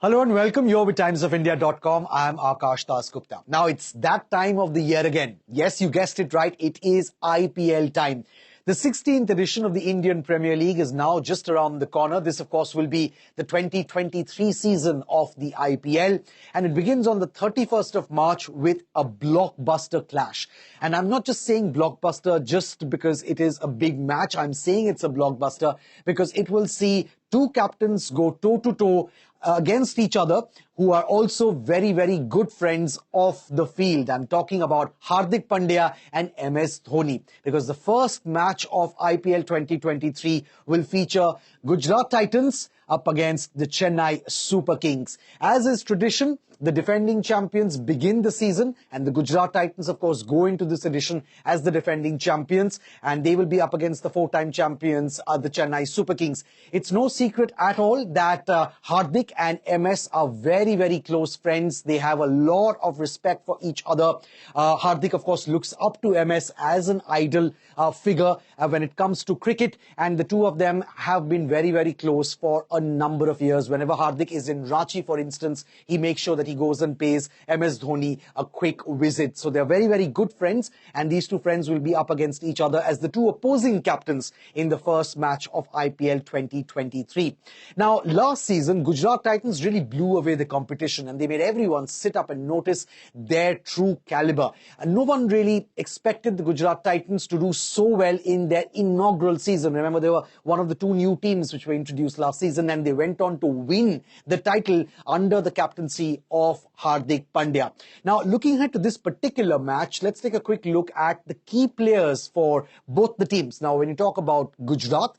Hello and welcome. You're with timesofIndia.com. I'm Akash Dasgupta. Now it's that time of the year again. Yes, you guessed it right. It is IPL time. The 16th edition of the Indian Premier League is now just around the corner. This, of course, will be the 2023 season of the IPL. And it begins on the 31st of March with a blockbuster clash. And I'm not just saying blockbuster just because it is a big match. I'm saying it's a blockbuster because it will see two captains go toe-to-toe against each other who are also very, very good friends of the field. I'm talking about Hardik Pandya and MS Dhoni, because the first match of IPL 2023 will feature Gujarat Titans up against the Chennai Super Kings. As is tradition, the defending champions begin the season, and the Gujarat Titans, of course, go into this edition as the defending champions, and they will be up against the four-time champions, the Chennai Super Kings. It's no secret at all that Hardik and MS are very, very close friends. They have a lot of respect for each other. Hardik, of course, looks up to MS as an idol figure when it comes to cricket, and the two of them have been very, very close for a number of years. Whenever Hardik is in Ranchi, for instance, he makes sure that he goes and pays MS Dhoni a quick visit. So they're very, very good friends, and these two friends will be up against each other as the two opposing captains in the first match of IPL 2023. Now, last season, Gujarat Titans really blew away the competition, and they made everyone sit up and notice their true caliber. And no one really expected the Gujarat Titans to do so well in their inaugural season. Remember, they were one of the two new teams which were introduced last season, and they went on to win the title under the captaincy of Hardik Pandya. Now, looking ahead to this particular match, let's take a quick look at the key players for both the teams. Now, when you talk about Gujarat,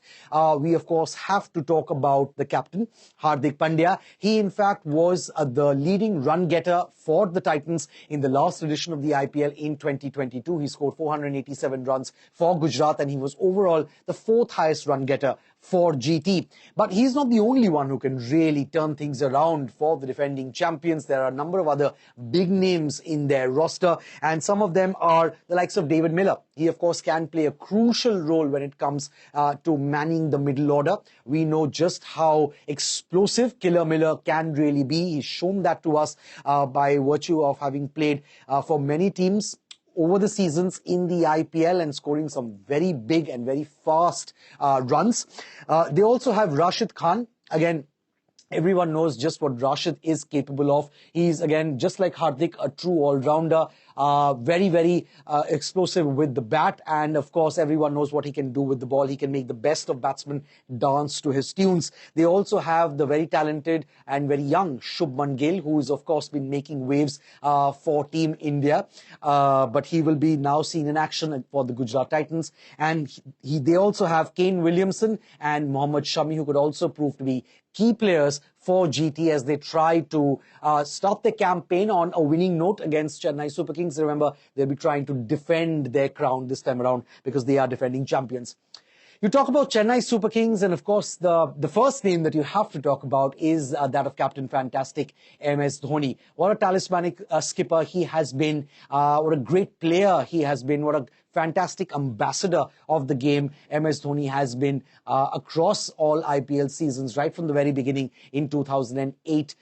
we of course have to talk about the captain, Hardik Pandya. He, in fact, was the leading run getter for the Titans in the last edition of the IPL in 2022. He scored 487 runs for Gujarat, and he was overall the fourth highest run getter for GT. But he's not the only one who can really turn things around for the defending champions. There are a number of other big names in their roster, and some of them are the likes of David Miller. He, of course, can play a crucial role when it comes to manning the middle order. We know just how explosive Killer Miller can really be. He's shown that to us by virtue of having played for many teams over the seasons in the IPL and scoring some very big and very fast runs. They also have Rashid Khan. Again, everyone knows just what Rashid is capable of. He's, again, just like Hardik, a true all-rounder. Very, very explosive with the bat, and of course everyone knows what he can do with the ball. He can make the best of batsmen dance to his tunes. They also have the very talented and very young Shubman Gill, who has of course been making waves for Team India, but he will be now seen in action for the Gujarat Titans. And they also have Kane Williamson and Mohammad Shami, who could also prove to be key players for GT as they try to start their campaign on a winning note against Chennai Super Kings. Remember, they'll be trying to defend their crown this time around because they are defending champions. You talk about Chennai Super Kings, and of course, the first name that you have to talk about is that of Captain Fantastic MS Dhoni. What a talismanic skipper he has been. What a great player he has been. What a fantastic ambassador of the game MS Dhoni has been across all IPL seasons, right from the very beginning in 2008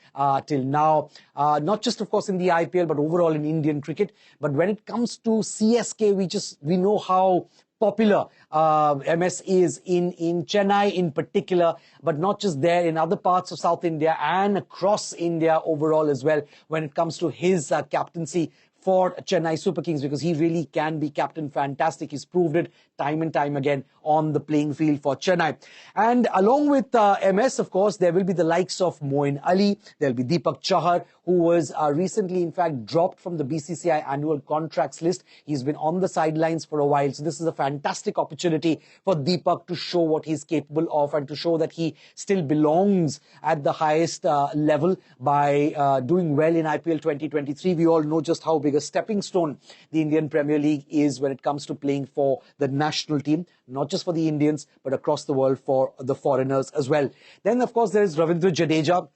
till now. Not just, of course, in the IPL, but overall in Indian cricket. But when it comes to CSK, we know how popular MS is in Chennai in particular, but not just there, in other parts of South India and across India overall as well when it comes to his captaincy for Chennai Super Kings, because he really can be Captain Fantastic. He's proved it time and time again on the playing field for Chennai. And along with MS, of course, there will be the likes of Moeen Ali. There'll be Deepak Chahar, who was recently, in fact, dropped from the BCCI annual contracts list. He's been on the sidelines for a while. So this is a fantastic opportunity for Deepak to show what he's capable of and to show that he still belongs at the highest level by doing well in IPL 2023. We all know just how big a stepping stone the Indian Premier League is when it comes to playing for the national team, not just for the Indians, but across the world for the foreigners as well. Then, of course, there is Ravindra Jadeja.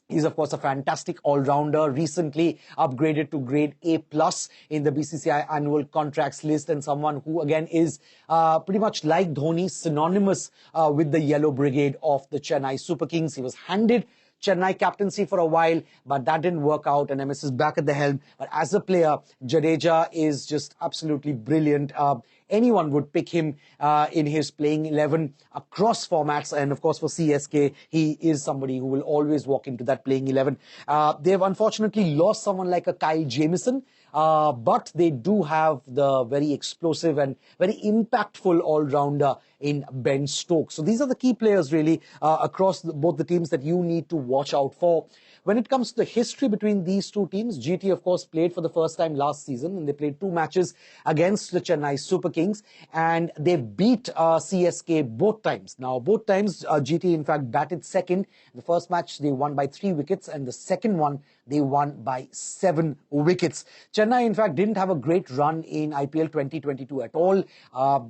He's, of course, a fantastic all-rounder, recently upgraded to grade A+ in the BCCI annual contracts list, and someone who, again, is pretty much like Dhoni, synonymous with the Yellow Brigade of the Chennai Super Kings. He was handed Chennai captaincy for a while, but that didn't work out, and MS is back at the helm. But as a player, Jadeja is just absolutely brilliant. Anyone would pick him in his playing 11 across formats, and of course for CSK, he is somebody who will always walk into that playing 11. They've unfortunately lost someone like a Kyle Jamieson, but they do have the very explosive and very impactful all-rounder in Ben Stokes. So these are the key players really across both the teams that you need to watch out for. When it comes to the history between these two teams, GT of course played for the first time last season, and they played 2 matches against the Chennai Super Kings, and they beat CSK both times. Now both times GT in fact batted second. The first match they won by 3 wickets, and the second one they won by 7 wickets. Chennai in fact didn't have a great run in IPL 2022 at all.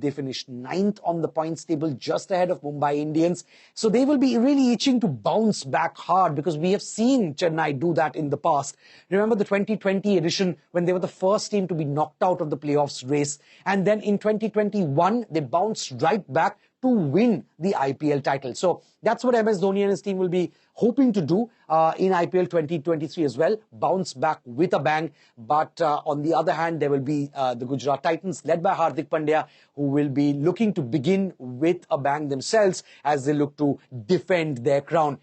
They finished 9th on the points table, just ahead of Mumbai Indians. So they will be really itching to bounce back hard, because we have seen Chennai do that in the past. Remember the 2020 edition when they were the first team to be knocked out of the playoffs race, and then in 2021 they bounced right back to win the IPL title. So that's what MS Dhoni and his team will be hoping to do in IPL 2023 as well, bounce back with a bang. But on the other hand, there will be the Gujarat Titans led by Hardik Pandya, who will be looking to begin with a bang themselves as they look to defend their crown.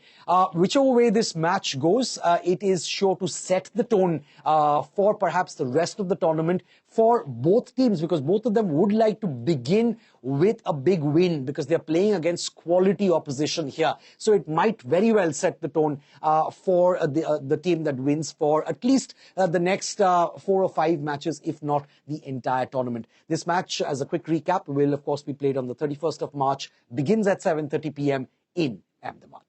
Whichever way this match goes, it is sure to set the tone for perhaps the rest of the tournament for both teams, because both of them would like to begin with a big win, because they're playing against quality opposition here. So it might very well set the tone for the team that wins for at least the next 4 or 5 matches, if not the entire tournament. This match, as a quick recap, will of course be played on the 31st of March, begins at 7:30 p.m. in Ahmedabad.